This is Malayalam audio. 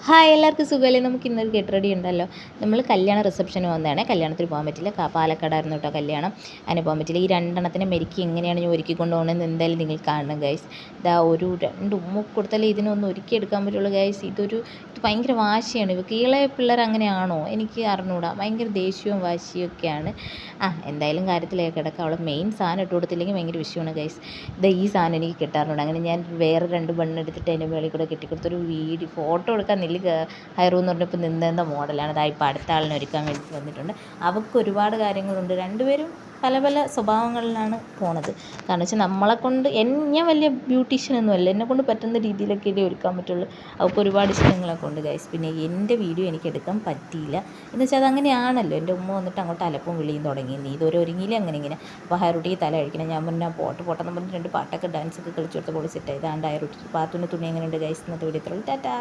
ഹായ് എല്ലാവർക്കും സുഖമല്ലേ. നമുക്ക് ഇന്നൊരു ഗെറ്റ് റെഡി ഉണ്ടല്ലോ. നമ്മൾ കല്യാണ റിസപ്ഷന് വന്നതാണ്. കല്യാണത്തിന് പോകാൻ പറ്റില്ല, പാലക്കാടായിരുന്നു കേട്ടോ കല്യാണം. അതിന് പോകാൻ പറ്റില്ല. ഈ രണ്ടെണ്ണത്തിനെ മെരുക്കി എങ്ങനെയാണ് ഞാൻ ഒരുക്കിക്കൊണ്ട് പോകുന്നതെന്ന് എന്തായാലും നിങ്ങൾ കാണണം ഗൈസ്. ഇതാ ഒരു രണ്ട് ഉമ്മ കൊടുത്താലേ ഇതിനൊന്ന് ഒരുക്കിയെടുക്കാൻ പറ്റുള്ളൂ ഗൈസ്. ഇത് ഭയങ്കര വാശിയാണ്. ഇവർക്ക് ഇളയ പിള്ളേർ അങ്ങനെയാണോ എനിക്ക് അറിഞ്ഞൂടാ. ഭയങ്കര ദേഷ്യവും വാശിയൊക്കെയാണ്. എന്തായാലും കാര്യത്തിലേക്ക് കിടക്കാം. അവളെ മെയിൻ സാധനം ഇട്ട് കൊടുത്തില്ലെങ്കിൽ ഭയങ്കര വിഷയമാണ് ഗൈസ്. ഈ സാധനം എനിക്ക് കിട്ടാറുണ്ട്. അങ്ങനെ ഞാൻ വേറെ 2 ബണ്ണെടുത്തിട്ട് അതിൻ്റെ മേളിൽ കൂടെ കെട്ടിക്കൊടുത്തൊരു ഫോട്ടോ എടുക്കാൻ ഹൈറൂ എന്ന് പറഞ്ഞപ്പോൾ നിന്ന മോഡലാണ്. അതായത് ഇപ്പോൾ അടുത്ത ആളിനെ ഒരുക്കാൻ വേണ്ടി വന്നിട്ടുണ്ട്. അവർക്ക് ഒരുപാട് കാര്യങ്ങളുണ്ട്. രണ്ടുപേരും പല പല സ്വഭാവങ്ങളിലാണ് പോണത്. കാരണം വെച്ചാൽ നമ്മളെക്കൊണ്ട് ഞാൻ വലിയ ബ്യൂട്ടീഷ്യനൊന്നും അല്ല. എന്നെക്കൊണ്ട് പറ്റുന്ന രീതിയിലൊക്കെ ഇതേ ഒരുക്കാൻ പറ്റുള്ളൂ. അവർക്ക് ഒരുപാട് ഇഷ്ടങ്ങളൊക്കെ ഉണ്ട് ഗൈസ്. പിന്നെ എൻ്റെ വീഡിയോ എനിക്ക് എടുക്കാൻ പറ്റിയില്ല എന്ന് വെച്ചാൽ അതങ്ങനെയാണല്ലോ. എൻ്റെ ഉമ്മ വന്നിട്ട് അങ്ങോട്ട് അലപ്പും വിളിയും തുടങ്ങി. നീ ഇതുവരെ ഒരുങ്ങിയില്ല അങ്ങനെ ഇങ്ങനെ. അപ്പോൾ ഹൈറൂട്ടിക്ക് തല കഴിക്കണം. ഞാൻ പറഞ്ഞാൽ പോട്ടെന്ന് പറഞ്ഞ് 2 പാട്ടൊക്കെ ഡാൻസൊക്കെ കളിച്ചു കൊടുത്ത പൊളി സെറ്റായി. ഇതാണ്ട് ഹൈറൂട്ടി പാത്തുവിൻ്റെ തുണി എങ്ങനെയുണ്ട് ഗൈസ്. ഇന്നത്തെ വീഡിയോ ഇത്രയുള്ളൂ. ടാറ്റാ.